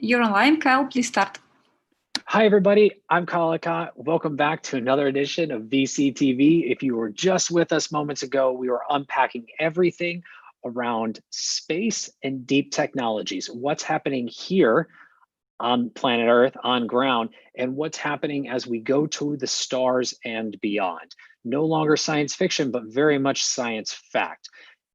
You're online, Kyle. Please start. Hi, everybody. I'm Kyle Ellicott. Welcome back to another edition of VC TV. If you were just with us moments ago, we were unpacking everything around space and deep technologies. What's happening here on planet Earth, on ground, and what's happening as we go to the stars and beyond. No longer science fiction, but very much science fact.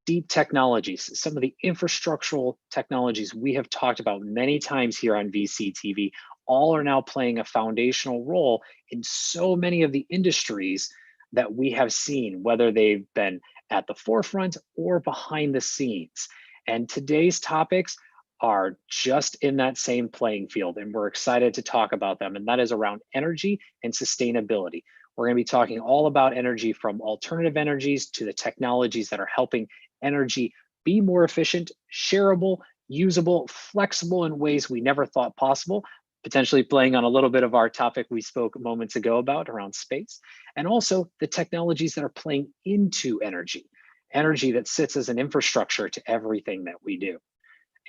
Deep technologies, some of the infrastructural technologies we have talked about many times here on VC TV, all are now playing a foundational role in so many of the industries that we have seen, whether they've been at the forefront or behind the scenes. And today's topics are just in that same playing field, and we're excited to talk about them, and that is around energy and sustainability. We're going to be talking all about energy, from alternative energies to the technologies that are helping energy be more efficient, shareable, usable, flexible in ways we never thought possible, potentially playing on a little bit of our topic we spoke moments ago about around space, and also the technologies that are playing into energy that sits as an infrastructure to everything that we do.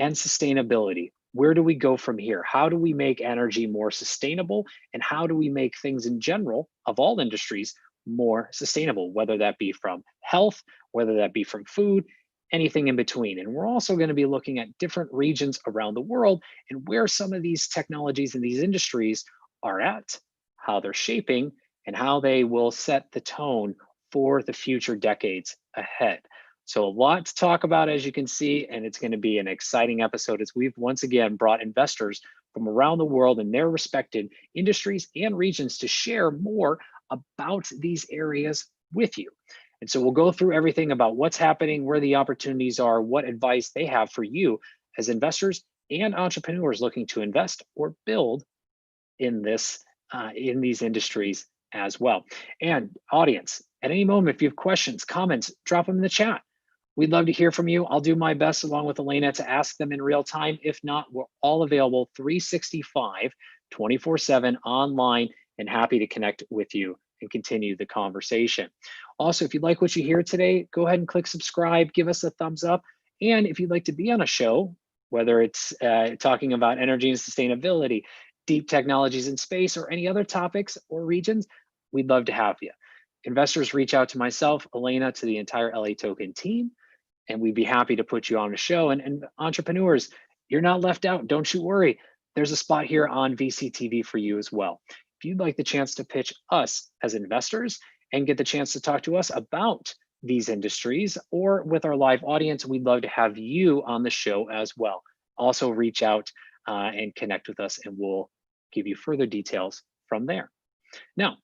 And sustainability. Where do we go from here? How do we make energy more sustainable? And how do we make things in general of all industries more sustainable, whether that be from health, whether that be from food, anything in between. And we're also going to be looking at different regions around the world and where some of these technologies and these industries are at, how they're shaping, and how they will set the tone for the future decades ahead. So a lot to talk about, as you can see, and it's going to be an exciting episode as we've once again brought investors from around the world in their respected industries and regions to share more about these areas with you. And so we'll go through everything about what's happening, where the opportunities are, what advice they have for you as investors and entrepreneurs looking to invest or build in these industries as well. And audience, at any moment, if you have questions, comments, drop them in the chat. We'd love to hear from you. I'll do my best along with Elena to ask them in real time. If not, we're all available 365, 24/7 online, and happy to connect with you and continue the conversation. Also, if you like what you hear today, go ahead and click subscribe, give us a thumbs up. And if you'd like to be on a show, whether it's talking about energy and sustainability, deep technologies in space, or any other topics or regions, we'd love to have you. Investors reach out to myself, Elena, to the entire LA Token team, and we'd be happy to put you on the show. And entrepreneurs, you're not left out. Don't you worry. There's a spot here on VC TV for you as well. If you'd like the chance to pitch us as investors and get the chance to talk to us about these industries or with our live audience, we'd love to have you on the show as well. Also reach out and connect with us, and we'll give you further details from there. Now,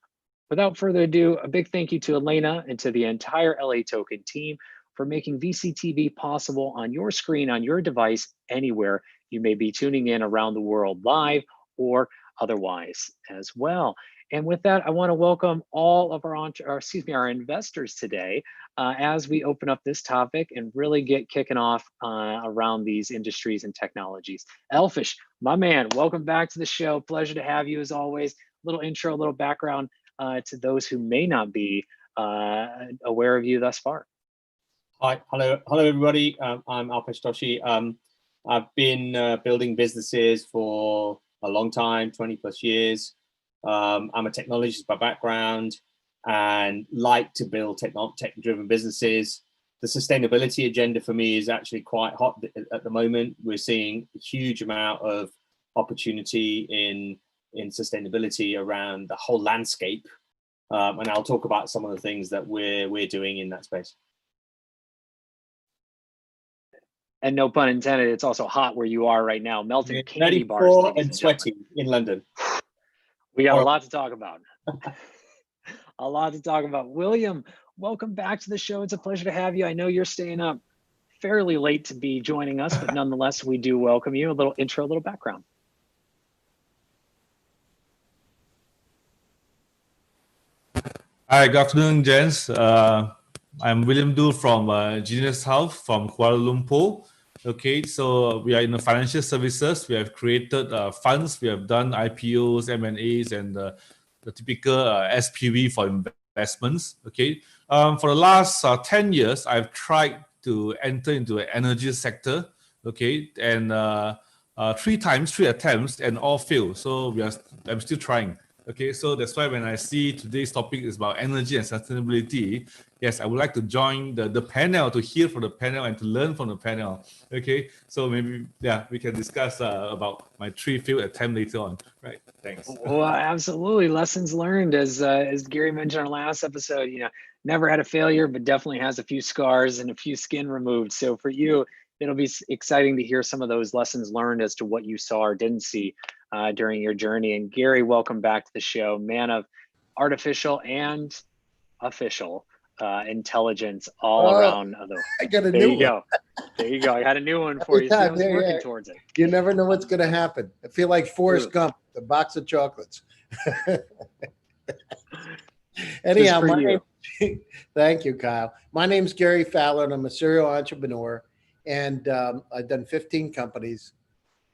without further ado, a big thank you to Elena and to the entire LA Token team for making VCTV possible on your screen, on your device, anywhere you may be tuning in around the world, live or otherwise as well. And with that, I want to welcome all of our investors today as we open up this topic and really get kicking off around these industries and technologies. Alpesh, my man, welcome back to the show. Pleasure to have you as always. A little intro, a little background to those who may not be aware of you thus far. Hi, hello everybody. I'm Alpesh Doshi. I've been building businesses for a long time, 20 plus years. I'm a technologist by background and like to build tech-driven businesses. The sustainability agenda for me is actually quite hot at the moment. We're seeing a huge amount of opportunity in sustainability around the whole landscape. And I'll talk about some of the things that we're doing in that space. And no pun intended, it's also hot where you are right now, melting candy bars. And sweaty in London. We got a lot to talk about. A lot to talk about. William, welcome back to the show. It's a pleasure to have you. I know you're staying up fairly late to be joining us, but nonetheless, we do welcome you. A little intro, a little background. Hi, good afternoon, gents. I'm William Du from Genius Health from Kuala Lumpur. Okay, so we are in the financial services. We have created funds. We have done IPOs, M&As, and the typical SPV for investments. Okay, for the last 10 years, I've tried to enter into the energy sector. Okay, and three attempts, and all failed. So I'm still trying. Okay, so that's why when I see today's topic is about energy and sustainability, yes, I would like to join the panel to hear from the panel and to learn from the panel. Okay, so maybe we can discuss about my 3 failed attempt later on. Right? Thanks. Well, absolutely. Lessons learned, as Gary mentioned in our last episode. Never had a failure, but definitely has a few scars and a few skin removed. So for you, it'll be exciting to hear some of those lessons learned as to what you saw or didn't see during your journey. And Gary, welcome back to the show, man of artificial and official intelligence all around. I got a There new you one. go. There you go. I had a new one for you. See, I was working towards it. You never know what's going to happen. I feel like Forrest Gump, the box of chocolates. Anyhow, thank you, Kyle. My name's Gary Fowler, and I'm a serial entrepreneur, and I've done 15 companies.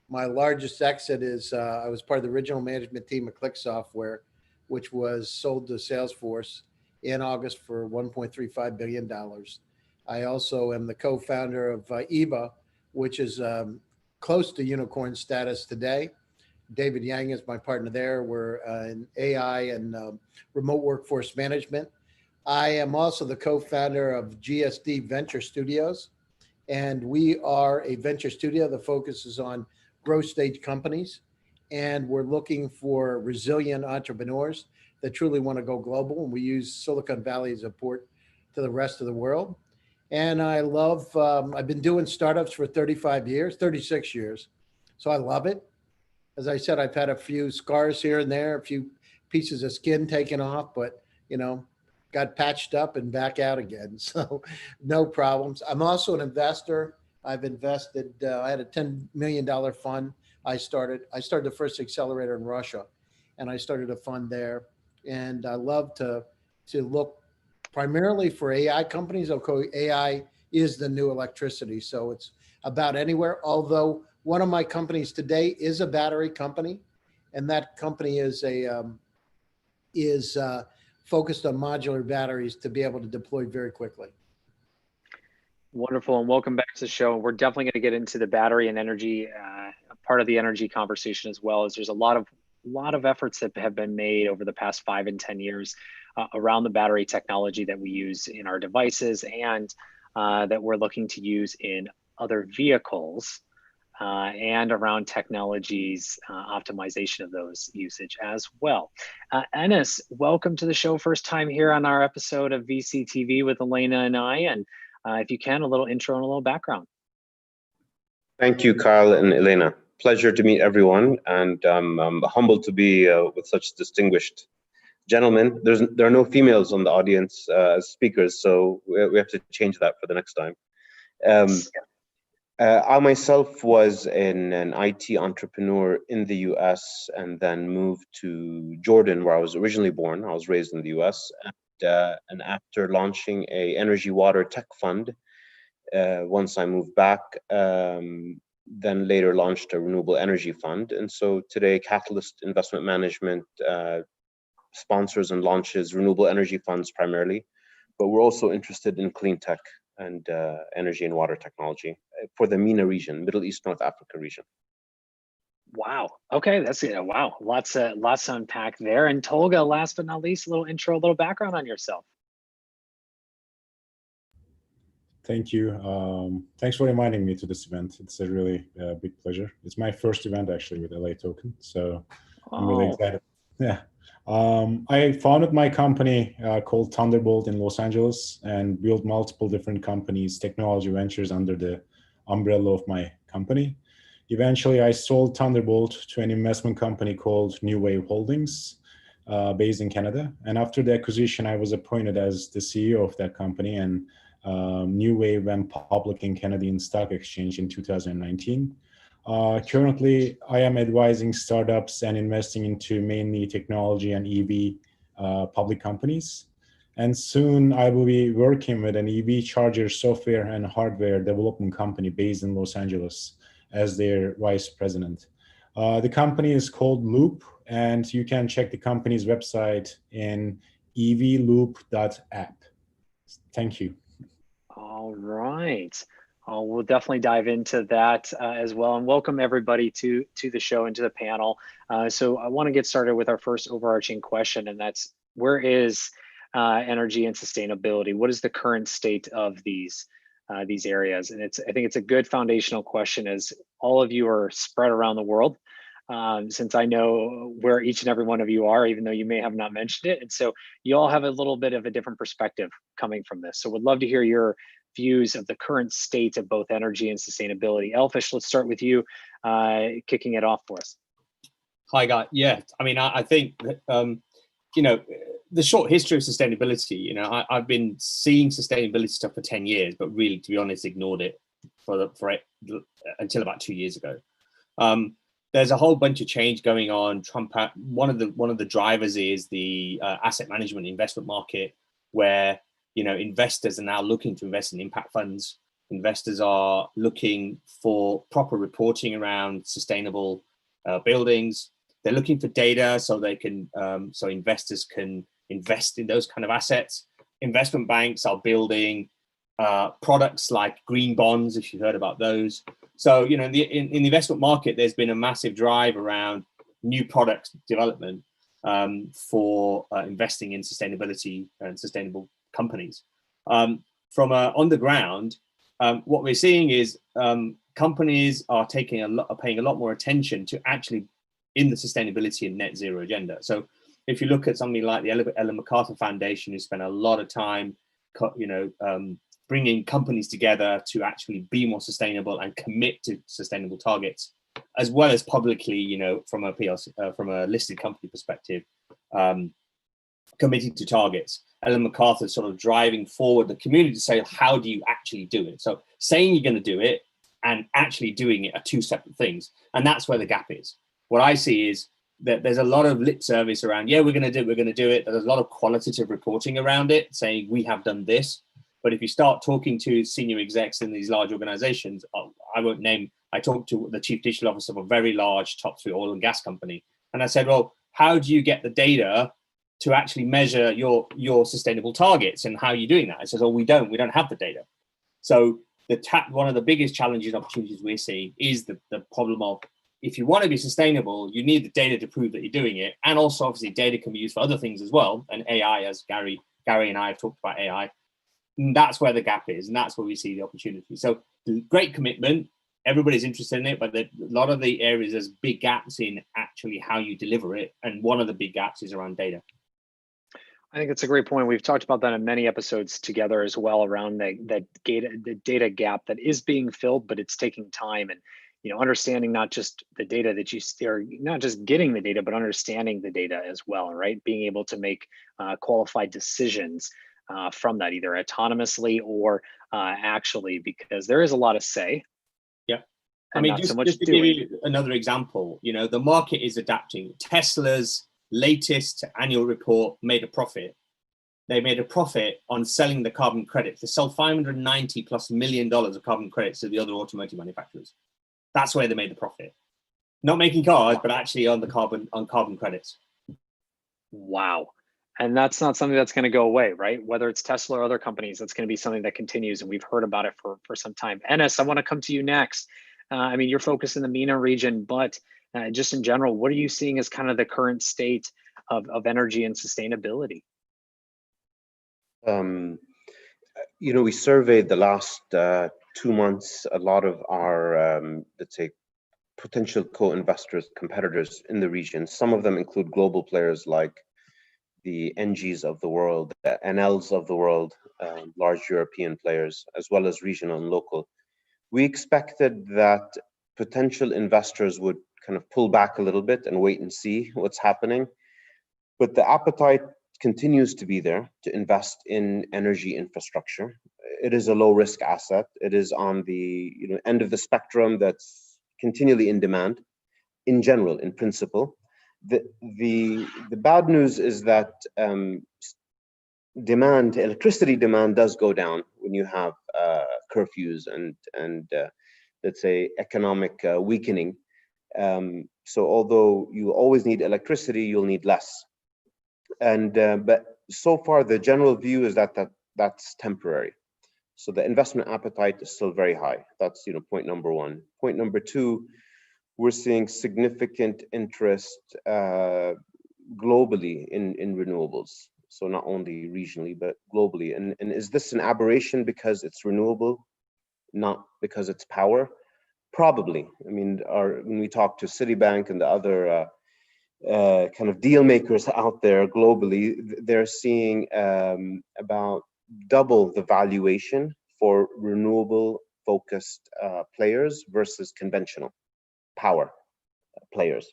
My largest exit is I was part of the original management team of Click Software, which was sold to Salesforce in August for $1.35 billion. I also am the co-founder of EVA, which is close to unicorn status today. David Yang is my partner there. We're in AI and remote workforce management. I am also the co-founder of GSD Venture Studios, and we are a venture studio that focuses on growth stage companies, and we're looking for resilient entrepreneurs that truly want to go global, and we use Silicon Valley as a port to the rest of the world. And I love, I've been doing startups for 36 years, so I love it. As I said, I've had a few scars here and there, a few pieces of skin taken off, but got patched up and back out again, so no problems. I'm also an investor. I've invested, I had a $10 million fund. I started the first accelerator in Russia, and I started a fund there. And I love to look primarily for AI companies. Okay, AI is the new electricity, so it's about anywhere. Although one of my companies today is a battery company, and that company is focused on modular batteries to be able to deploy very quickly. Wonderful, and welcome back to the show. We're definitely going to get into the battery and energy part of the energy conversation, as well as there's a lot of efforts that have been made over the past 5 and 10 years around the battery technology that we use in our devices and that we're looking to use in other vehicles and around technologies optimization of those usage as well. Ennis, welcome to the show. First time here on our episode of VCTV with Elena and I, and if you can, a little intro and a little background. Thank you, Kyle and Elena. Pleasure to meet everyone, and I'm humbled to be with such distinguished gentlemen. There are no females on the audience as speakers, so we have to change that for the next time. I myself was an IT entrepreneur in the US and then moved to Jordan, where I was originally born. I was raised in the US. And after launching a energy water tech fund, once I moved back, then later launched a renewable energy fund. And so today, Catalyst Investment Management sponsors and launches renewable energy funds primarily, but we're also interested in clean tech and energy and water technology for the MENA region, Middle East, North Africa region. Wow. Okay, that's it. Wow, lots to unpack there. And Tolga, last but not least, a little intro, a little background on yourself. Thank you. Thanks for inviting me to this event. It's a really big pleasure. It's my first event actually with LA Token, so I'm really excited. Yeah. I founded my company called Thunderbolt in Los Angeles and built multiple different companies, technology ventures under the umbrella of my company. Eventually, I sold Thunderbolt to an investment company called New Wave Holdings, based in Canada. And after the acquisition, I was appointed as the CEO of that company, and New Wave went public in Canadian Stock Exchange in 2019. Currently, I am advising startups and investing into mainly technology and EV public companies. And soon I will be working with an EV charger software and hardware development company based in Los Angeles as their vice president. The company is called Loop, and you can check the company's website in evloop.app. Thank you. All right. Oh, we'll definitely dive into that as well, and welcome everybody to the show and to the panel. So I want to get started with our first overarching question, and that's where is energy and sustainability? What is the current state of these areas? And I think it's a good foundational question, as all of you are spread around the world. Since I know where each and every one of you are, even though you may have not mentioned it, and so you all have a little bit of a different perspective coming from this. So would love to hear your views of the current state of both energy and sustainability. Alpesh, let's start with you, kicking it off for us. Hi, Guy. Yeah, I mean, I think that, you know, the short history of sustainability, you know, I've been seeing sustainability stuff for 10 years, but really, to be honest, ignored it until about 2 years ago. There's a whole bunch of change going on. One of the drivers is the asset management investment market, where investors are now looking to invest in impact funds. Investors are looking for proper reporting around sustainable buildings. They're looking for data so they can, so investors can invest in those kind of assets. Investment banks are building products like green bonds, if you've heard about those. So, in the investment market, there's been a massive drive around new product development for investing in sustainability and sustainable companies. From on the ground, what we're seeing is companies are paying a lot more attention to actually in the sustainability and net zero agenda. So if you look at something like the Ellen MacArthur Foundation, who spent a lot of time, bringing companies together to actually be more sustainable and commit to sustainable targets, as well as publicly, from a PLC, from a listed company perspective, committing to targets. Ellen MacArthur sort of driving forward the community to say, how do you actually do it? So saying you're going to do it and actually doing it are two separate things. And that's where the gap is. What I see is that there's a lot of lip service around, yeah, we're going to do it. There's a lot of qualitative reporting around it, saying we have done this. But if you start talking to senior execs in these large organizations, I won't name, I talked to the chief digital officer of a very large top 3 oil and gas company. And I said, well, how do you get the data to actually measure your sustainable targets, and how are you doing that? It says, oh, we don't have the data. So one of the biggest challenges and opportunities we're seeing is the problem of, if you want to be sustainable, you need the data to prove that you're doing it. And also, obviously, data can be used for other things as well. And AI, as Gary and I have talked about AI, and that's where the gap is. And that's where we see the opportunity. So great commitment. Everybody's interested in it, but a lot of the areas, there's big gaps in actually how you deliver it. And one of the big gaps is around data. I think it's a great point. We've talked about that in many episodes together as well, around the data gap that is being filled, but it's taking time. And understanding not just the data that you are, not just getting the data, but understanding the data as well, right? Being able to make qualified decisions from that, either autonomously or actually, because there is a lot of say. Yeah. I mean, just to give you another example, the market is adapting. Tesla's latest annual report made a profit. They made a profit on selling the carbon credits. They sold $590+ million of carbon credits to the other automotive manufacturers. That's where they made the profit. Not making cars, but actually on carbon credits. Wow. And that's not something that's going to go away, right? Whether it's Tesla or other companies, that's going to be something that continues. And we've heard about it for some time. Ennis, I want to come to you next. I mean, you're focused in the MENA region, but just in general, what are you seeing as kind of the current state of energy and sustainability? We surveyed the last 2 months a lot of our, let's say, potential co-investors, competitors in the region. Some of them include global players like the NGs of the world, the NLs of the world, large European players, as well as regional and local. We expected that potential investors would kind of pull back a little bit and wait and see what's happening. But the appetite continues to be there to invest in energy infrastructure. It is a low risk asset. It is on the end of the spectrum that's continually in demand, in general, in principle. The bad news is that electricity demand does go down when you have curfews and let's say economic weakening. So although you always need electricity, you'll need less. And but so far the general view is that that's temporary. So the investment appetite is still very high. That's, point number one. Point number two, we're seeing significant interest globally in renewables. So not only regionally, but globally. And is this an aberration because it's renewable, not because it's power? Probably. I mean, when we talk to Citibank and the other kind of deal makers out there globally, they're seeing about double the valuation for renewable focused players versus conventional power players.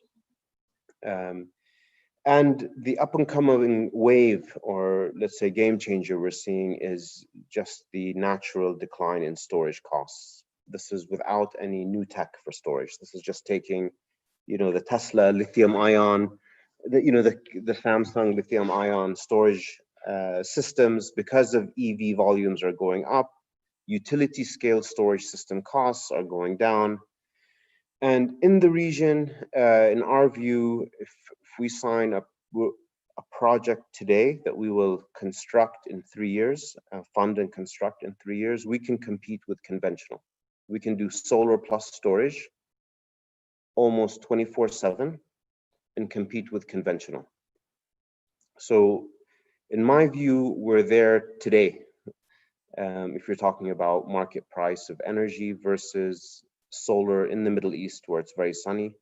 And the up and coming wave, or let's say game changer we're seeing, is just the natural decline in storage costs. This is without any new tech for storage. This is just taking, the Tesla lithium ion, the Samsung lithium ion storage systems. Because of EV volumes are going up, utility scale storage system costs are going down. And in the region, in our view, if we sign a project today that we will construct in 3 years, fund and construct in 3 years, we can compete with conventional. We can do solar plus storage almost 24/7 and compete with conventional. So in my view, we're there today. If you're talking about market price of energy versus solar in the Middle East, where it's very sunny,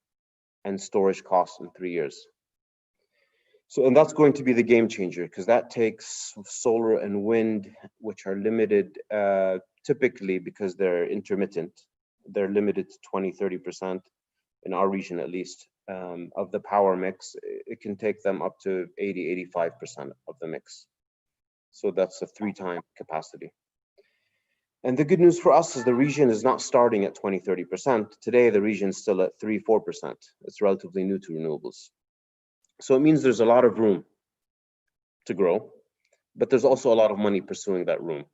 and storage costs in 3 years. So, and that's going to be the game changer, because that takes solar and wind, which are limited typically because they're intermittent. They're limited to 20-30%, in our region at least, of the power mix. It can take them up to 80-85% of the mix. So that's a 3-time capacity. And the good news for us is the region is not starting at 20-30%. Today, the region is still at 3-4%. It's relatively new to renewables. So it means there's a lot of room to grow, but there's also a lot of money pursuing that room.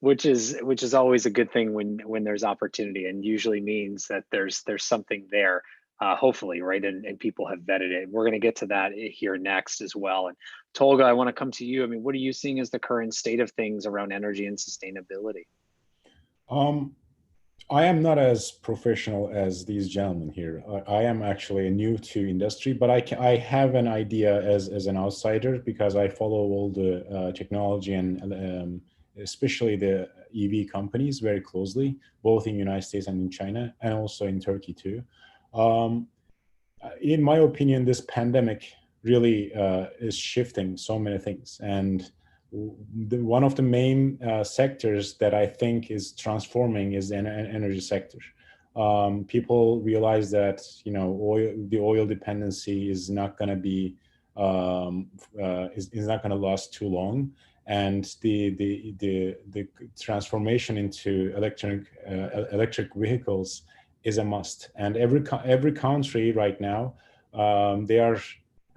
which is always a good thing when there's opportunity, and usually means that there's something there, hopefully, right? And people have vetted it. We're going to get to that here next as well. And Tolga, I want to come to you. I mean, what are you seeing as the current state of things around energy and sustainability? I am not as professional as these gentlemen here. I am actually new to industry, but I have an idea as an outsider, because I follow all the technology and especially the EV companies very closely, both in the United States and in China, and also in Turkey too. In my opinion, this pandemic really is shifting so many things, and one of the main sectors that I think is transforming is the energy sector. People realize that the oil dependency is not going to be is not going to last too long, and the transformation into electric vehicles is a must. And every country right now, they are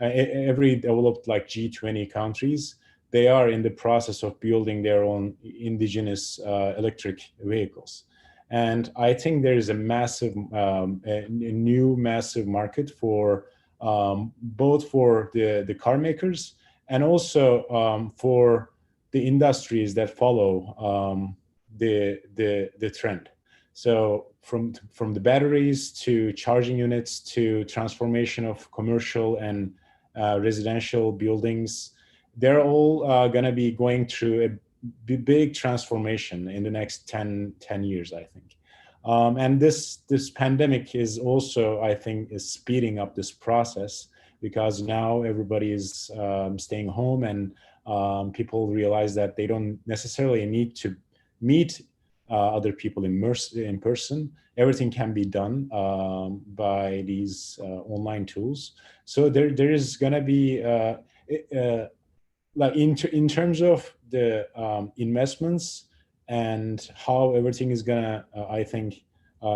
every developed like G20 countries, they are in the process of building their own indigenous electric vehicles. And I think there is a massive, a new massive market for both for the car makers and also for the industries that follow the trend. So from the batteries to charging units to transformation of commercial and residential buildings, they're all going to be going through a big transformation in the next 10 years, I think. And this pandemic is also, I think, is speeding up this process, because now everybody is staying home, and people realize that they don't necessarily need to meet other people in person. Everything can be done by these online tools. So there is going to be like in terms of the investments and how everything is gonna, I think,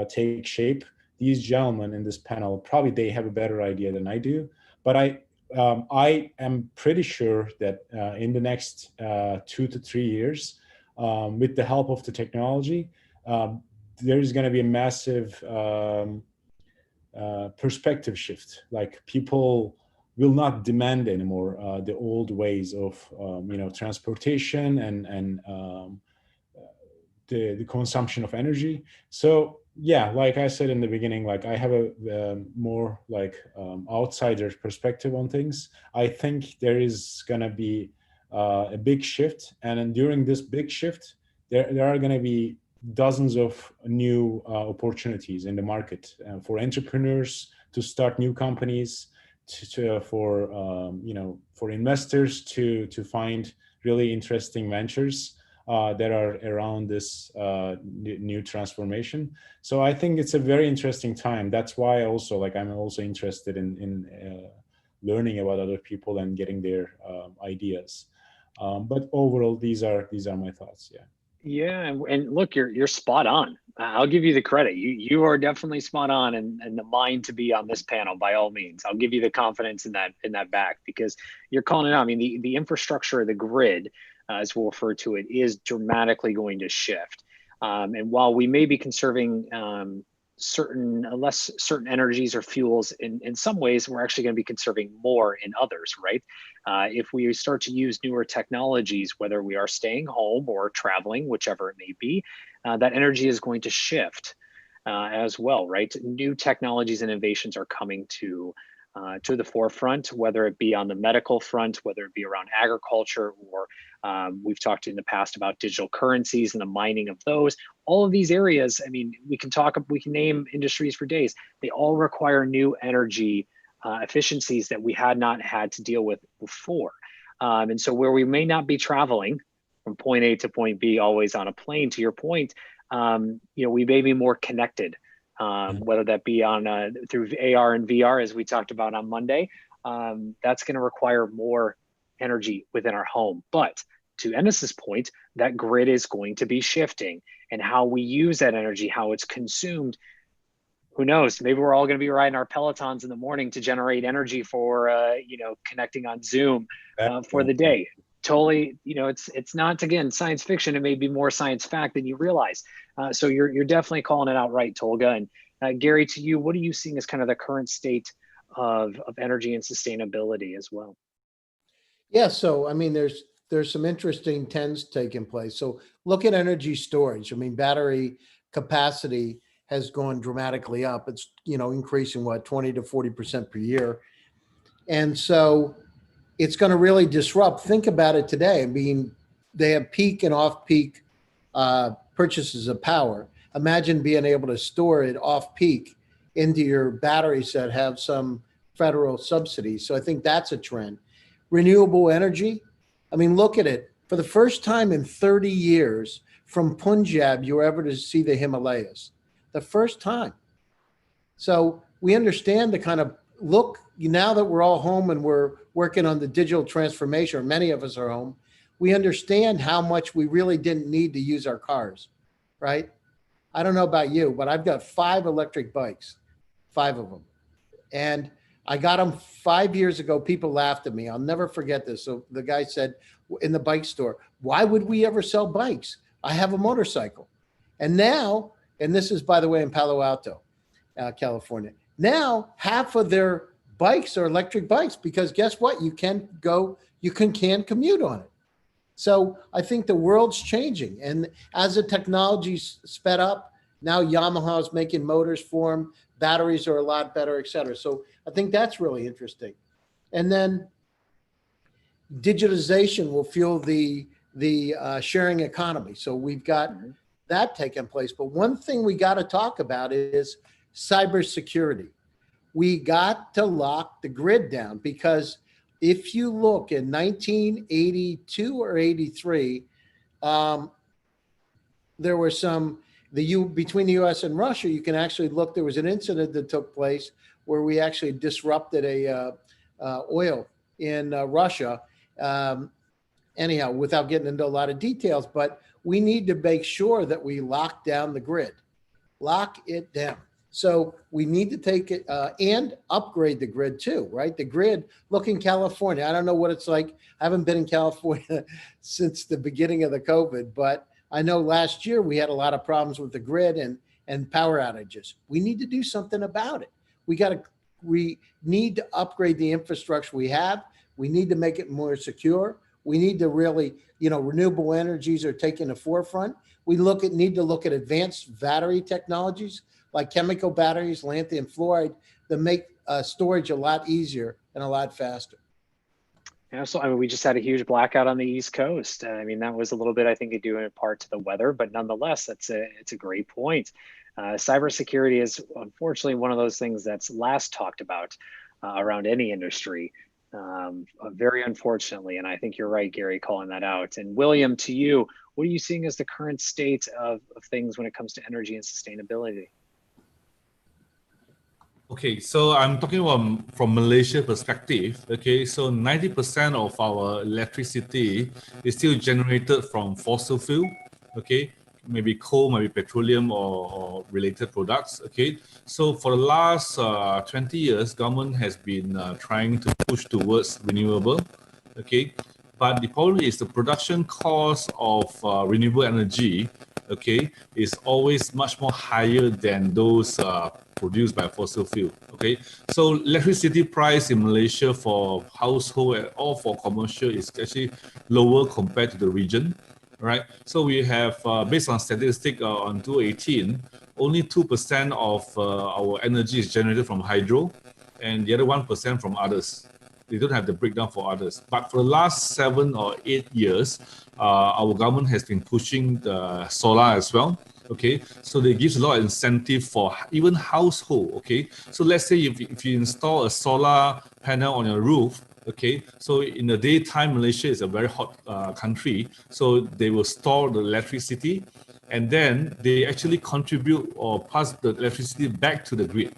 take shape. These gentlemen in this panel, probably they have a better idea than I do, but I am pretty sure that in the next 2 to 3 years, with the help of the technology, there is going to be a massive perspective shift. Like people will not demand anymore the old ways of transportation and the consumption of energy. So yeah, like I said in the beginning, like I have a more like outsider perspective on things. I think there is gonna be a big shift, and then during this big shift, there are gonna be dozens of new opportunities in the market for entrepreneurs to start new companies, for investors to find really interesting ventures that are around this new transformation. So I think it's a very interesting time. That's why also I'm also interested in learning about other people and getting their ideas. But overall, these are my thoughts. Yeah. Yeah, and look, you're spot on. I'll give you the credit. You are definitely spot on, and the mind to be on this panel by all means. I'll give you the confidence in that back, because you're calling it out. I mean, the infrastructure, the grid, as we'll refer to it, is dramatically going to shift. And while we may be conserving certain energies or fuels in some ways, we're actually going to be conserving more in others, right? If we start to use newer technologies, whether we are staying home or traveling, whichever it may be, that energy is going to shift as well, right? New technologies and innovations are coming to the forefront, whether it be on the medical front, whether it be around agriculture, or we've talked in the past about digital currencies and the mining of those. All of these areas, I mean, we can name industries for days. They all require new energy efficiencies that we had not had to deal with before. And so where we may not be traveling from point A to point B, always on a plane, to your point, we may be more connected. Whether that be on through AR and VR, as we talked about on Monday, that's going to require more energy within our home. But to Ennis's point, that grid is going to be shifting, and how we use that energy, how it's consumed. Who knows? Maybe we're all going to be riding our Pelotons in the morning to generate energy for connecting on Zoom for the day. Totally, it's not, again, science fiction. It may be more science fact than you realize. So you're definitely calling it out right, Tolga. And Gary, to you, what are you seeing as kind of the current state of energy and sustainability as well? Yeah, so I mean, there's some interesting trends taking place. So look at energy storage. I mean, battery capacity has gone dramatically up. It's increasing 20 to 40% per year, and so it's going to really disrupt. Think about it today. I mean, they have peak and off-peak purchases of power. Imagine being able to store it off-peak into your batteries that have some federal subsidies. So I think that's a trend. Renewable energy. I mean, look at it. For the first time in 30 years, from Punjab, you were able to see the Himalayas. The first time. So we understand the kind of look, now that we're all home and we're working on the digital transformation, or many of us are home, we understand how much we really didn't need to use our cars, right? I don't know about you, but I've got 5 electric bikes, 5 of them. And I got them 5 years ago. People laughed at me. I'll never forget this. So the guy said in the bike store, why would we ever sell bikes? I have a motorcycle. And now, and this is, by the way, in Palo Alto, California. Now, half of their bikes are electric bikes, because guess what? You can commute on it. So I think the world's changing. And as the technology's sped up, now Yamaha's making motors for them. Batteries are a lot better, et cetera. So I think that's really interesting. And then digitization will fuel the sharing economy. So we've got that taking place. But one thing we got to talk about is cybersecurity. We got to lock the grid down, because if you look in 1982 or 83, there were some, between the US and Russia, you can actually look, there was an incident that took place where we actually disrupted oil in Russia. Anyhow, without getting into a lot of details, but we need to make sure that we lock down the grid, lock it down. So we need to take it and upgrade the grid too, right? The grid, look in California. I don't know what it's like. I haven't been in California since the beginning of the COVID, but I know last year we had a lot of problems with the grid and power outages. We need to do something about it. We got we need to upgrade the infrastructure we have. We need to make it more secure. We need to really, renewable energies are taking the forefront. We need to look at advanced battery technologies like chemical batteries, lithium fluoride, that make storage a lot easier and a lot faster. Absolutely. I mean, we just had a huge blackout on the East Coast. I mean, that was a little bit, I think, due in part to the weather, but nonetheless, it's a great point. Cybersecurity is unfortunately one of those things that's last talked about around any industry, very unfortunately. And I think you're right, Gary, calling that out. And William, to you, what are you seeing as the current state of things when it comes to energy and sustainability? Okay, so I'm talking about from Malaysia perspective. Okay, so 90% of our electricity is still generated from fossil fuel. Okay, maybe coal, maybe petroleum or related products. Okay, so for the last 20 years, government has been trying to push towards renewable. Okay, but the problem is the production cost of renewable energy, okay, is always much more higher than those produced by fossil fuel. Okay, so electricity price in Malaysia for household or for commercial is actually lower compared to the region. Right, so we have, based on statistic on 2018, only 2% of our energy is generated from hydro, and the other 1% from others. They don't have the breakdown for others. But for the last 7 or 8 years, our government has been pushing the solar as well. Okay, so they give a lot of incentive for even household. Okay, so let's say if you install a solar panel on your roof, okay, so in the daytime, Malaysia is a very hot country, so they will store the electricity, and then they actually contribute or pass the electricity back to the grid.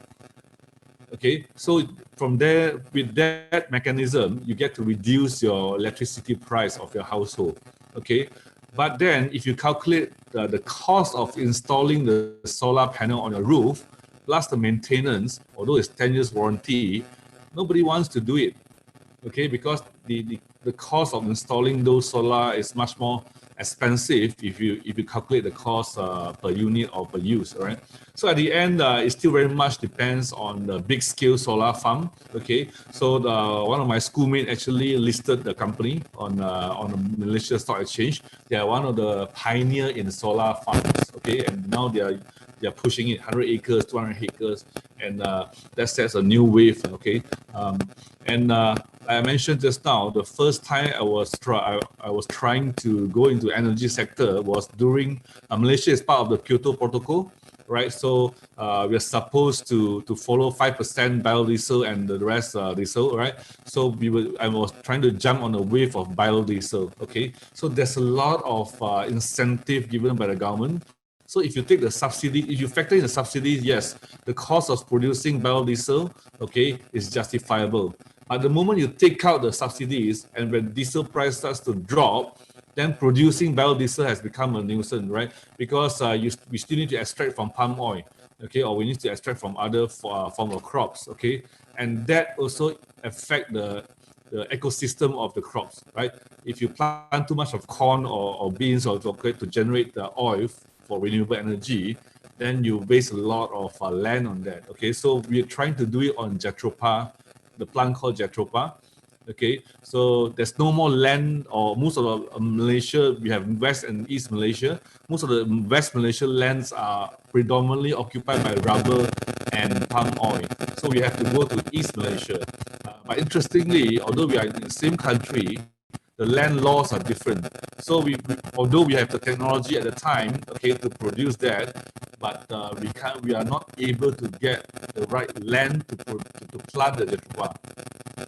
Okay, so from there, with that mechanism, you get to reduce your electricity price of your household. Okay, but then if you calculate the cost of installing the solar panel on your roof, plus the maintenance, although it's 10 years warranty, nobody wants to do it. Okay, because the cost of installing those solar is much more expensive if you calculate the cost per unit or per use, right? So at the end, it still very much depends on the big scale solar farm. Okay, so one of my schoolmates actually listed the company on the Malaysia Stock Exchange. They are one of the pioneer in solar farms. Okay, and now they are pushing it 100 acres, 200 acres, and that sets a new wave. Okay, like I mentioned just now, the first time I was trying to go into energy sector was during Malaysia is part of the Kyoto Protocol, right? So we are supposed to follow 5% biodiesel and the rest diesel, right? So I was trying to jump on the wave of biodiesel. Okay, so there's a lot of incentive given by the government. So if you take the subsidy, if you factor in the subsidies, yes, the cost of producing biodiesel, okay, is justifiable. But the moment you take out the subsidies and when diesel price starts to drop, then producing biodiesel has become a nuisance, right? Because we still need to extract from palm oil, okay, or we need to extract from other form of crops, okay, and that also affect the ecosystem of the crops, right? If you plant too much of corn or beans or chocolate to generate the oil for renewable energy, then you waste a lot of land on that. Okay, so we're trying to do it on Jatropha, the plant called Jatropha. Okay, so there's no more land, or most of Malaysia, we have West and East Malaysia. Most of the West Malaysia lands are predominantly occupied by rubber and palm oil. So we have to go to East Malaysia. But interestingly, although we are in the same country, the land laws are different. So although we have the technology at the time, okay, to produce that, but we are not able to get the right land to plant the Jatropha.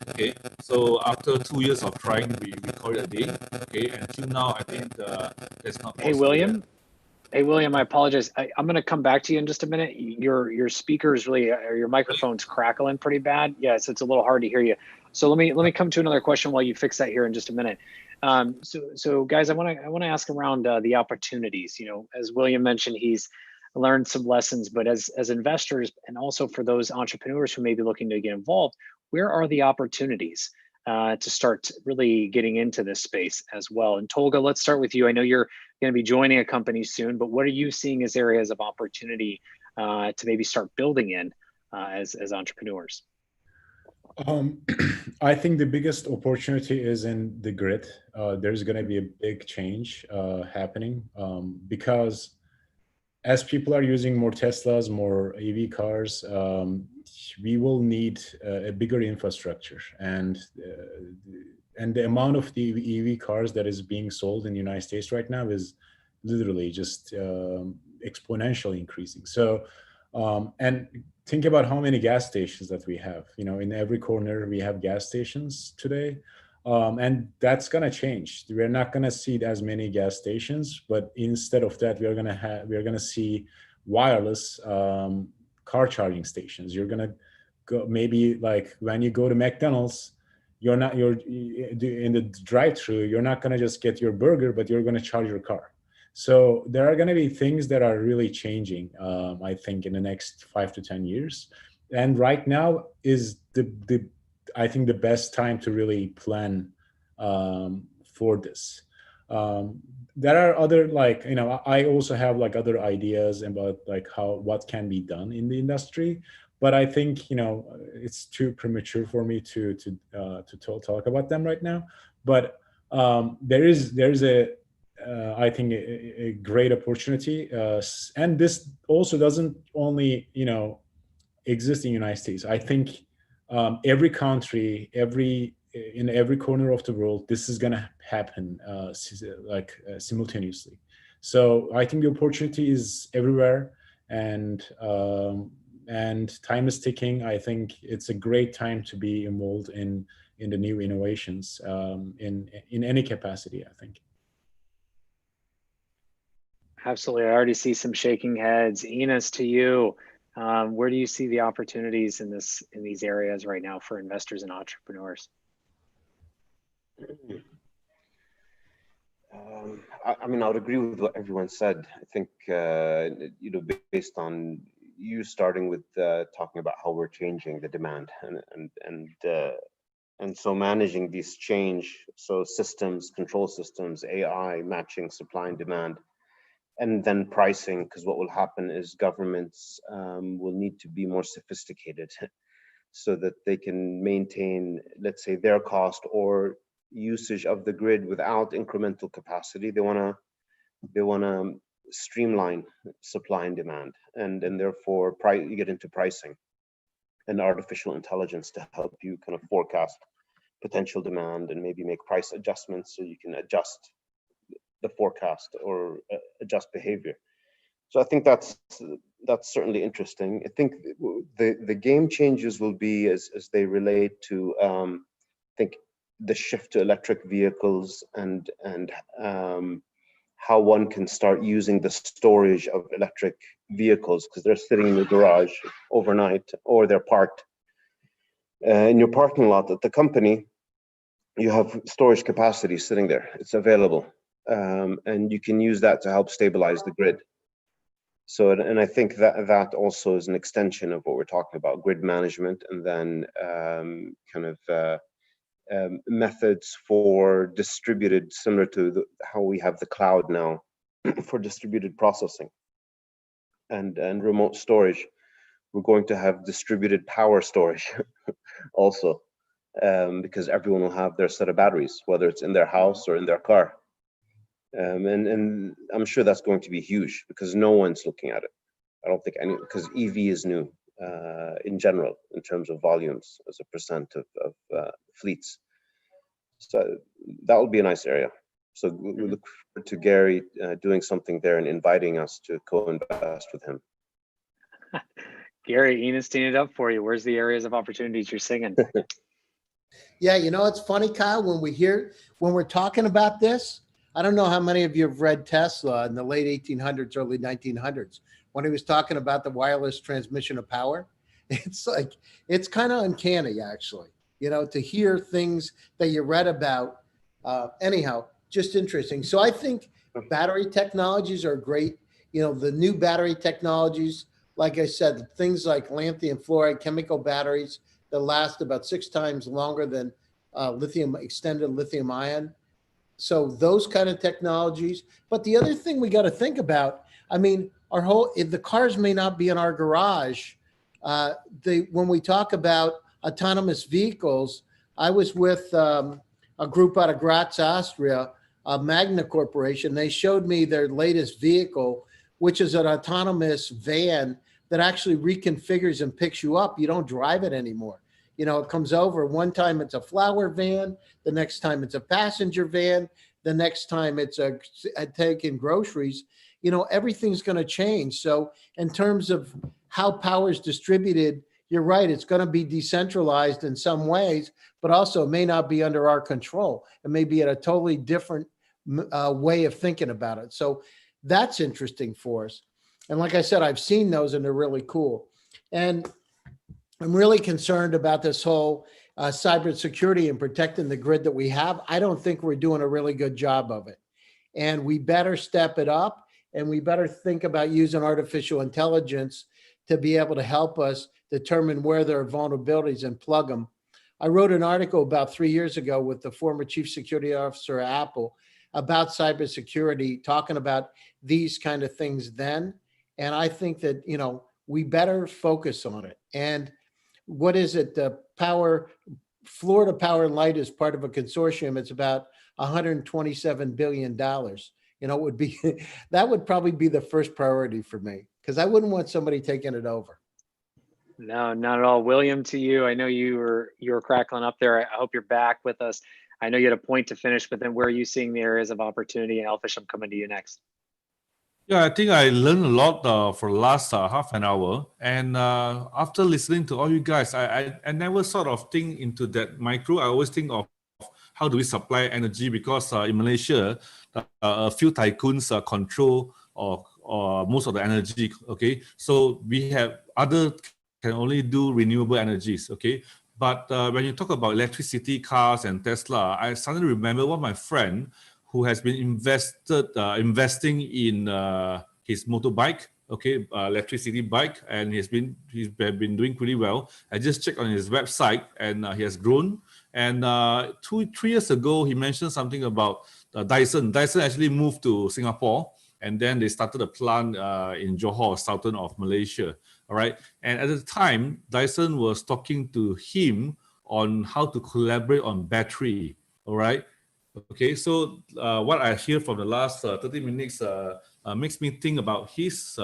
Okay, so after 2 years of trying, we call it a day. Okay, and until now, I think that's not possible. Hey William, I apologize. I'm going to come back to you in just a minute. Your speaker is really, or your microphone's crackling pretty bad. Yeah, so it's a little hard to hear you. So let me come to another question while you fix that here in just a minute. So guys, I want to ask around the opportunities. You know, as William mentioned, he's learned some lessons, but as investors and also for those entrepreneurs who may be looking to get involved, where are the opportunities to start really getting into this space as well? And Tolga, let's start with you. I know you're going to be joining a company soon, but what are you seeing as areas of opportunity to maybe start building in as entrepreneurs? I think the biggest opportunity is in the grid. There's going to be a big change happening because as people are using more Teslas, more EV cars, we will need a bigger infrastructure, and the amount of the EV cars that is being sold in the United States right now is literally just exponentially increasing. So, and think about how many gas stations that we have. You know, in every corner we have gas stations today. And that's going to change. We're not going to see as many gas stations, but instead of that, we're going to see wireless car charging stations. You're going to go, maybe like when you go to McDonald's, you're in the drive-through, you're not going to just get your burger, but you're going to charge your car. So there are going to be things that are really changing, I think, in the next 5 to 10 years. And right now is I think the best time to really plan for this. There are other, like, you know, I also have like other ideas about like what can be done in the industry, but I think, you know, it's too premature for me to talk about them right now. But there's I think a great opportunity, and this also doesn't only, you know, exist in the United States. I think every country, in every corner of the world, this is going to happen simultaneously. So I think the opportunity is everywhere, and time is ticking. I think it's a great time to be involved in the new innovations in any capacity, I think. Absolutely. I already see some shaking heads. Ennis, to you. Where do you see the opportunities in these areas right now for investors and entrepreneurs? I mean, I would agree with what everyone said. I think, you know, based on you starting with talking about how we're changing the demand and so managing these change, so systems, control systems, AI, matching supply and demand, and then pricing, because what will happen is governments will need to be more sophisticated so that they can maintain, let's say, their cost or usage of the grid without incremental capacity. They want to streamline supply and demand, and therefore you get into pricing and artificial intelligence to help you kind of forecast potential demand and maybe make price adjustments so you can adjust the forecast or adjust behavior. So I think that's certainly interesting. I think the game changes will be as they relate to I think the shift to electric vehicles and how one can start using the storage of electric vehicles, because they're sitting in the garage overnight or they're parked in your parking lot at the company. You have storage capacity sitting there, it's available, and you can use that to help stabilize the grid. So, and I think that also is an extension of what we're talking about, grid management, and then kind of methods for distributed, similar to how we have the cloud now for distributed processing and remote storage. We're going to have distributed power storage also, because everyone will have their set of batteries, whether it's in their house or in their car. And I'm sure that's going to be huge because no one's looking at it. I don't think because EV is new in general in terms of volumes as a percent of fleets. So that will be a nice area. So we look forward to Gary doing something there and inviting us to co-invest with him. Gary, Ennis teeing it up for you. Where's the areas of opportunities you're singing? Yeah, you know, it's funny, Kyle, when we're talking about this, I don't know how many of you have read Tesla in the late 1800s, early 1900s, when he was talking about the wireless transmission of power. It's like, it's kind of uncanny, actually, you know, to hear things that you read about. Anyhow, just interesting. So I think battery technologies are great. You know, the new battery technologies, like I said, things like lithium fluoride chemical batteries that last about 6 times longer than extended lithium ion. So those kind of technologies. But the other thing we got to think about, I mean, if the cars may not be in our garage, when we talk about autonomous vehicles, I was with a group out of Graz, Austria, Magna Corporation. They showed me their latest vehicle, which is an autonomous van that actually reconfigures and picks you up. You don't drive it anymore. You know, it comes over. One time it's a flower van. The next time it's a passenger van. The next time it's a taking groceries. You know, everything's going to change. So in terms of how power is distributed, you're right. It's going to be decentralized in some ways, but also it may not be under our control. It may be at a totally different way of thinking about it. So that's interesting for us. And like I said, I've seen those and they're really cool. And I'm really concerned about this whole cybersecurity and protecting the grid that we have. I don't think we're doing a really good job of it. And we better step it up, and we better think about using artificial intelligence to be able to help us determine where there are vulnerabilities and plug them. I wrote an article about 3 years ago with the former chief security officer at Apple about cybersecurity, talking about these kind of things then. And I think that, you know, we better focus on it. And what is it? The Florida Power and Light is part of a consortium. It's about $127 billion. You know, it would be, that would probably be the first priority for me, because I wouldn't want somebody taking it over. No, not at all. William, to you, I know you were crackling up there. I hope you're back with us. I know you had a point to finish, but then where are you seeing the areas of opportunity? And Alpesh, I'm coming to you next. Yeah, I think I learned a lot for the last half an hour. And after listening to all you guys, I never sort of think into that micro. I always think of how do we supply energy, because in Malaysia, a few tycoons control or most of the energy, okay? So we have other can only do renewable energies, okay? But when you talk about electricity, cars, and Tesla, I suddenly remember one of my friend who has been investing in his motorbike, okay, electricity bike, and he's been doing pretty well. I just checked on his website, and he has grown. And 3 years ago, he mentioned something about Dyson. Dyson actually moved to Singapore, and then they started a plant in Johor, southern of Malaysia. All right. And at the time, Dyson was talking to him on how to collaborate on battery. All right. Okay. So what I hear from the last 30 minutes makes me think about his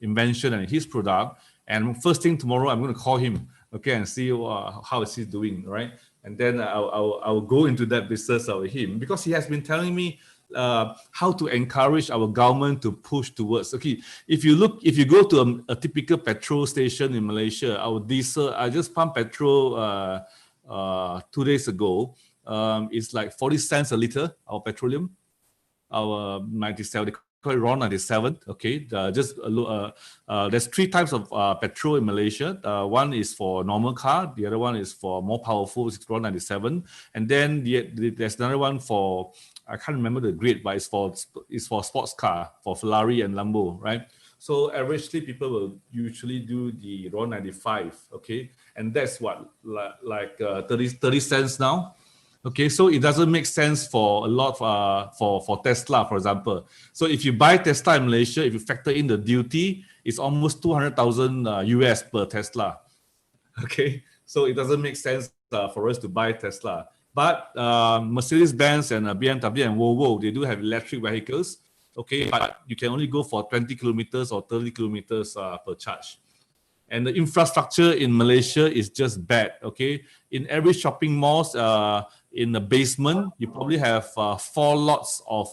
invention and his product. And first thing tomorrow, I'm going to call him, okay, and see how is he doing, right? And then I'll go into that business with him, because he has been telling me how to encourage our government to push towards. Okay, if you go to a typical petrol station in Malaysia, our diesel, I just pumped petrol 2 days ago. It's like 40 cents a liter, our petroleum, our 97, they call it RON 97. Okay, there's 3 types of petrol in Malaysia. One is for normal car, the other one is for more powerful, it's RON 97, and then there's another one for, I can't remember the grade, but it's for sports car, for Ferrari and Lambo, right? So averagely, people will usually do the RON 95, okay? And that's what, like 30 cents now. Okay, so it doesn't make sense for a lot for Tesla, for example. So if you buy Tesla in Malaysia, if you factor in the duty, it's almost 200,000 US per Tesla. Okay, so it doesn't make sense for us to buy Tesla. But Mercedes-Benz and BMW and Volvo, they do have electric vehicles. Okay, but you can only go for 20 kilometers or 30 kilometers per charge. And the infrastructure in Malaysia is just bad, okay? In every shopping malls, in the basement, you probably have 4 lots of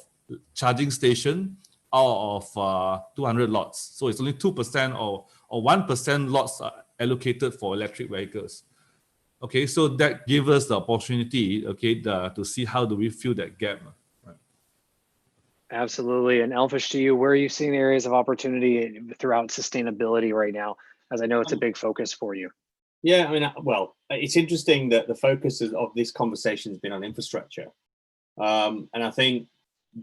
charging station out of 200 lots. So it's only 2% or 1% lots allocated for electric vehicles. Okay, so that gives us the opportunity, okay, to see how do we fill that gap. Right? Absolutely. And Alpesh, to you, where are you seeing the areas of opportunity throughout sustainability right now? As I know it's a big focus for you. Yeah, I mean, well, it's interesting that the focus of this conversation has been on infrastructure. And I think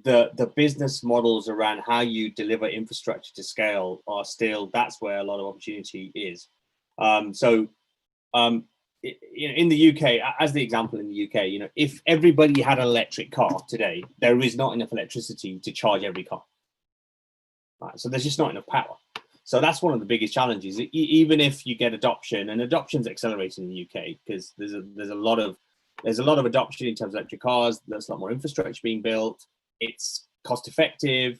the business models around how you deliver infrastructure to scale are still, that's where a lot of opportunity is. In the UK, as the example in the UK, you know, if everybody had an electric car today, there is not enough electricity to charge every car. Right, so there's just not enough power. So that's one of the biggest challenges. Even if you get adoption, and adoption's accelerating in the UK because there's a lot of adoption in terms of electric cars. There's a lot more infrastructure being built. It's cost effective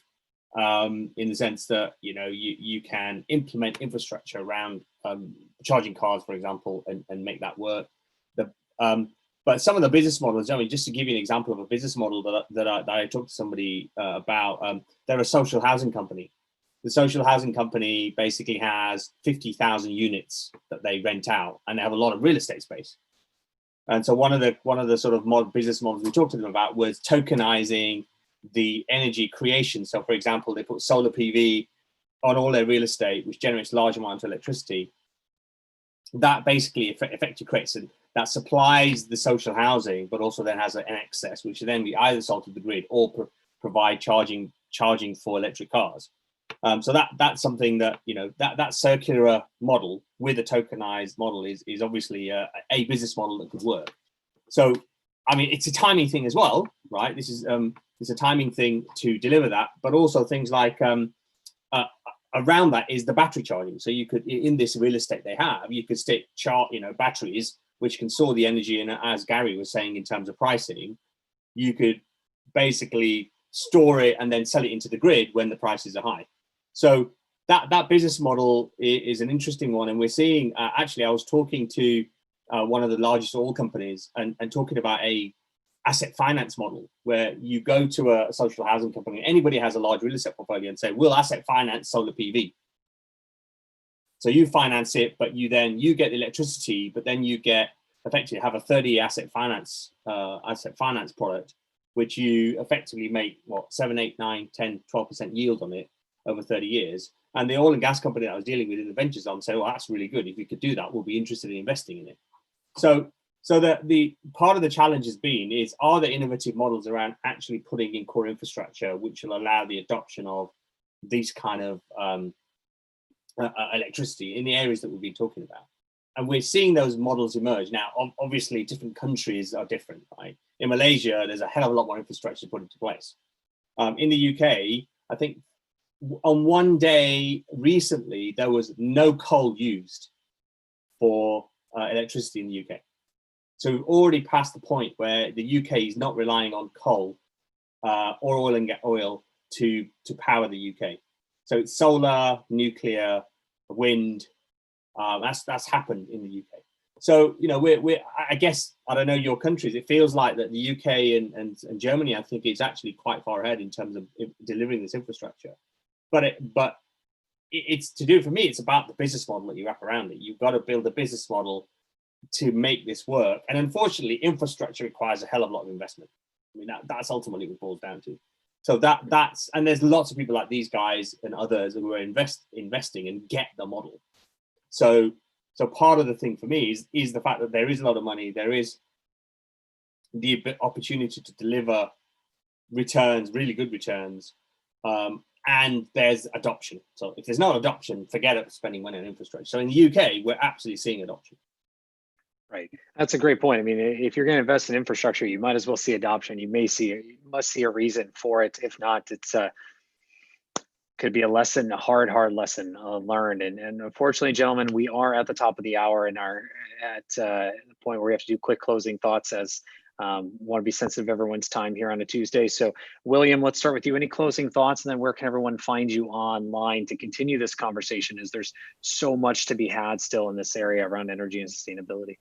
in the sense that you can implement infrastructure around charging cars, for example, and make that work. But some of the business models, I mean, just to give you an example of a business model that I talked to somebody about, they're a social housing company. The social housing company basically has 50,000 units that they rent out, and they have a lot of real estate space. And so one of the sort of business models we talked to them about was tokenizing the energy creation. So, for example, they put solar PV on all their real estate, which generates large amounts of electricity. That basically effectively creates that supplies the social housing, but also then has an excess, which then be either sold to the grid or provide charging for electric cars. So that's something that that circular model with a tokenized model is obviously a business model that could work. So I mean, it's a timing thing as well, right? This is it's a timing thing to deliver that, but also things like around that is the battery charging. So you could, in this real estate they have, you could stick batteries which can store the energy, and as Gary was saying in terms of pricing, you could basically store it and then sell it into the grid when the prices are high. So that business model is an interesting one, and we're seeing actually I was talking to one of the largest oil companies and talking about a asset finance model where you go to a social housing company, anybody has a large real estate portfolio, and say, we'll asset finance solar PV. So you finance it, but you get the electricity, but then you get effectively have a 30-year asset finance product, which you effectively make 7, 8, 9, 10, 12% yield on it over 30 years. And the oil and gas company that I was dealing with in the ventures arm said, well, that's really good. If we could do that, we'll be interested in investing in it. So the part of the challenge has been are there innovative models around actually putting in core infrastructure which will allow the adoption of these kind of electricity in the areas that we've been talking about? And we're seeing those models emerge. Now, obviously, different countries are different, right? In Malaysia, there's a hell of a lot more infrastructure put into place. In the UK, I think on one day recently, there was no coal used for electricity in the UK. So we've already passed the point where the UK is not relying on coal or oil to power the UK. So it's solar, nuclear, wind. That's happened in the UK. So we're I guess, I don't know your countries. It feels like that the UK and Germany, I think, is actually quite far ahead in terms of delivering this infrastructure. But it's to do, for me, it's about the business model that you wrap around it. You've got to build a business model to make this work. And unfortunately, infrastructure requires a hell of a lot of investment. I mean, that's ultimately what it boils down to. So that's, and there's lots of people like these guys and others who are investing and get the model. So part of the thing for me is the fact that there is a lot of money, there is the opportunity to deliver returns, really good returns, and there's adoption. So if there's no adoption, forget it, spending money on infrastructure. So in the UK, we're absolutely seeing adoption. Right. That's a great point. I mean, if you're going to invest in infrastructure, you might as well see adoption. You must see a reason for it. If not, it's could be a hard lesson learned. And unfortunately, gentlemen, we are at the top of the hour and are at the point where we have to do quick closing thoughts, as want to be sensitive of everyone's time here on a Tuesday. So William, let's start with you. Any closing thoughts, and then where can everyone find you online to continue this conversation, as there's so much to be had still in this area around energy and sustainability?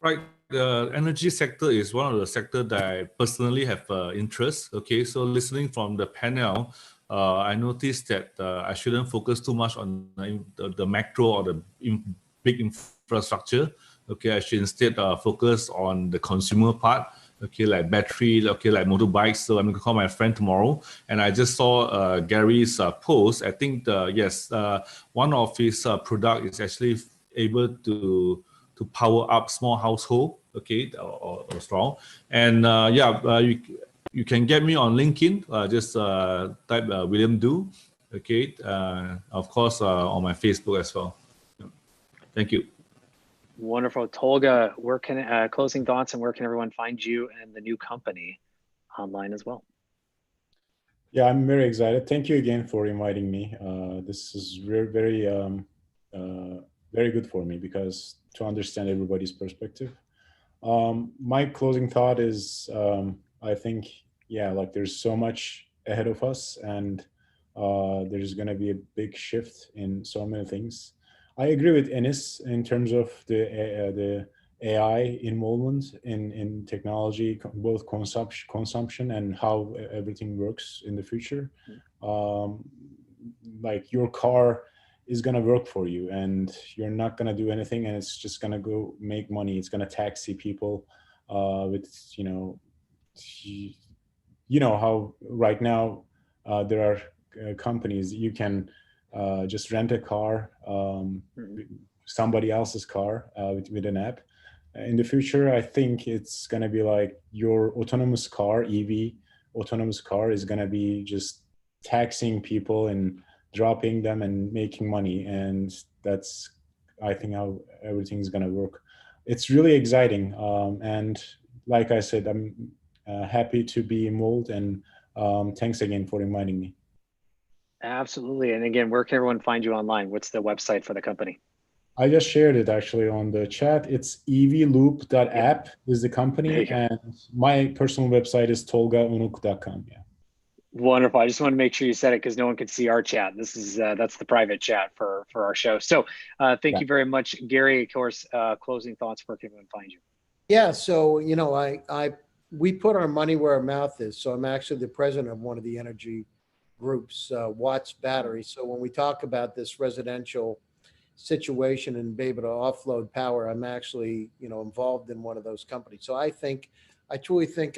Right, the energy sector is one of the sectors that I personally have interest. Okay, so listening from the panel, I noticed that I shouldn't focus too much on the macro or the big infrastructure. Okay, I should instead focus on the consumer part. Okay, like battery, okay, like motorbikes. So I'm going to call my friend tomorrow. And I just saw Gary's post. I think, yes, one of his product is actually able to power up small household, okay, or strong. And you can get me on LinkedIn. Just type William Du, okay. Of course, on my Facebook as well. Thank you. Wonderful. Tolga, where can closing thoughts, and where can everyone find you and the new company online as well? Yeah, I'm very excited. Thank you again for inviting me. This is very good for me because to understand everybody's perspective. My closing thought is, I think, yeah, like there's so much ahead of us, and there's going to be a big shift in so many things. I agree with Ennis in terms of the AI involvement in technology, both consumption and how everything works in the future. Like your car is going to work for you, and you're not going to do anything, and it's just going to go make money. It's going to taxi people with, you know how right now there are companies you can just rent a car, somebody else's car with an app. In the future, I think it's going to be like your autonomous car, EV autonomous car, is going to be just taxing people and dropping them and making money. And that's, I think, how everything is going to work. It's really exciting. And like I said, I'm happy to be involved, and thanks again for inviting me. Absolutely. And again, where can everyone find you online? What's the website for the company? I just shared it actually on the chat. It's evloop.app is the company, and my personal website is tolgaonuk.com. Yeah. Wonderful. I just want to make sure you said it because no one could see our chat. This is that's the private chat for our show. So thank you very much, Gary. Of course, closing thoughts. Where can everyone find you? Yeah, so we put our money where our mouth is. So I'm actually the president of one of the energy groups, Watts Battery. So when we talk about this residential situation and be able to offload power, I'm actually involved in one of those companies. So I truly think,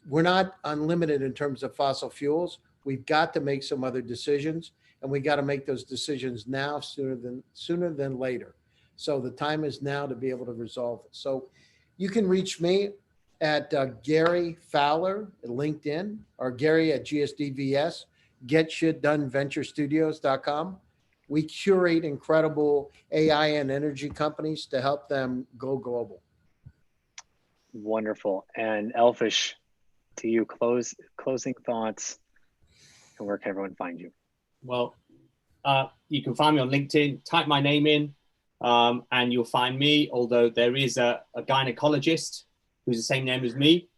we're not unlimited in terms of fossil fuels. We've got to make some other decisions, and we got to make those decisions now sooner than later. So the time is now to be able to resolve it. So you can reach me at Gary Fowler at LinkedIn, or Gary at GSDVS, getshitdoneventurestudios.com. We curate incredible AI and energy companies to help them go global. Wonderful. And Alpesh, to you, closing thoughts, and where can everyone find you? Well, you can find me on LinkedIn. Type my name in, and you'll find me. Although there is a gynecologist who's the same name as me,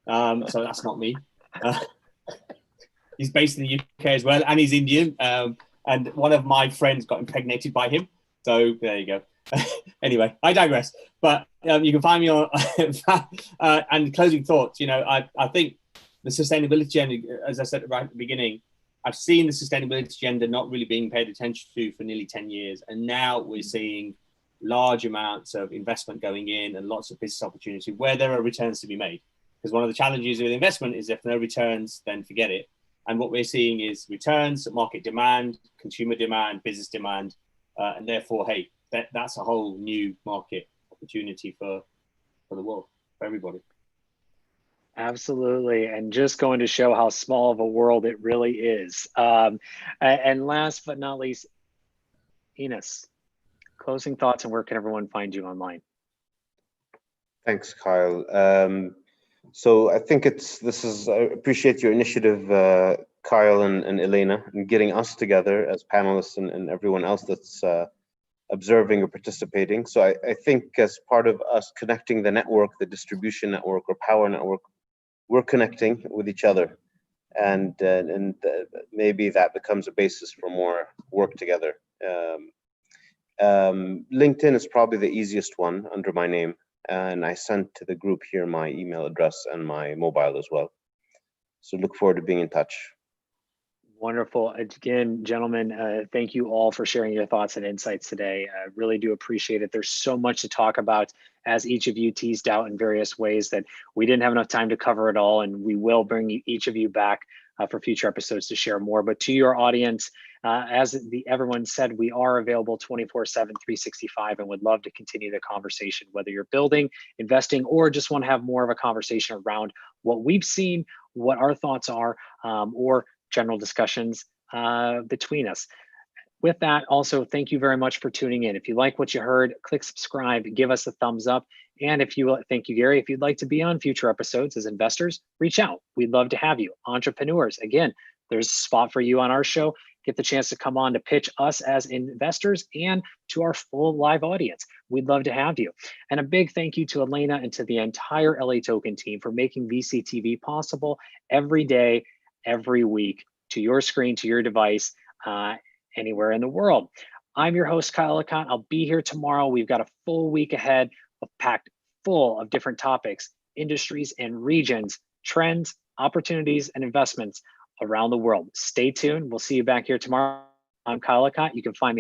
so that's not me. He's based in the UK as well, and he's Indian. And one of my friends got impregnated by him. So there you go. Anyway, I digress. But you can find me on and closing thoughts. I think the sustainability agenda, as I said right at the beginning, I've seen the sustainability agenda not really being paid attention to for nearly 10 years. And now we're seeing large amounts of investment going in and lots of business opportunity where there are returns to be made. Because one of the challenges with investment is if no returns, then forget it. And what we're seeing is returns, market demand, consumer demand, business demand, and therefore, hey, that's a whole new market opportunity for the world, for everybody. Absolutely. And just going to show how small of a world it really is. And last but not least, Ennis, closing thoughts, and where can everyone find you online? Thanks, Kyle. So I think I appreciate your initiative, Kyle and Elena, in getting us together as panelists and everyone else that's observing or participating. So I think as part of us connecting the network, the distribution network or power network, we're connecting with each other. And maybe that becomes a basis for more work together. LinkedIn is probably the easiest one under my name. And I sent to the group here my email address and my mobile as well. So look forward to being in touch. Wonderful. Again, gentlemen, thank you all for sharing your thoughts and insights today. I really do appreciate it. There's so much to talk about, as each of you teased out in various ways, that we didn't have enough time to cover it all, and we will bring each of you back for future episodes to share more. But to your audience, as everyone said, we are available 24/7, 365, and would love to continue the conversation, whether you're building, investing, or just want to have more of a conversation around what we've seen, what our thoughts are, or general discussions between us. With that, also, thank you very much for tuning in. If you like what you heard, click subscribe, give us a thumbs up, And thank you, Gary. If you'd like to be on future episodes as investors, reach out. We'd love to have you. Entrepreneurs, again, there's a spot for you on our show. Get the chance to come on to pitch us as investors and to our full live audience. We'd love to have you. And a big thank you to Elena and to the entire LA Token team for making VCTV possible every day, every week, to your screen, to your device, anywhere in the world. I'm your host, Kyle Ellicott. I'll be here tomorrow. We've got a full week ahead packed full of different topics, industries, and regions, trends, opportunities, and investments around the world. Stay tuned. We'll see you back here tomorrow. I'm Kyle Ellicott. You can find me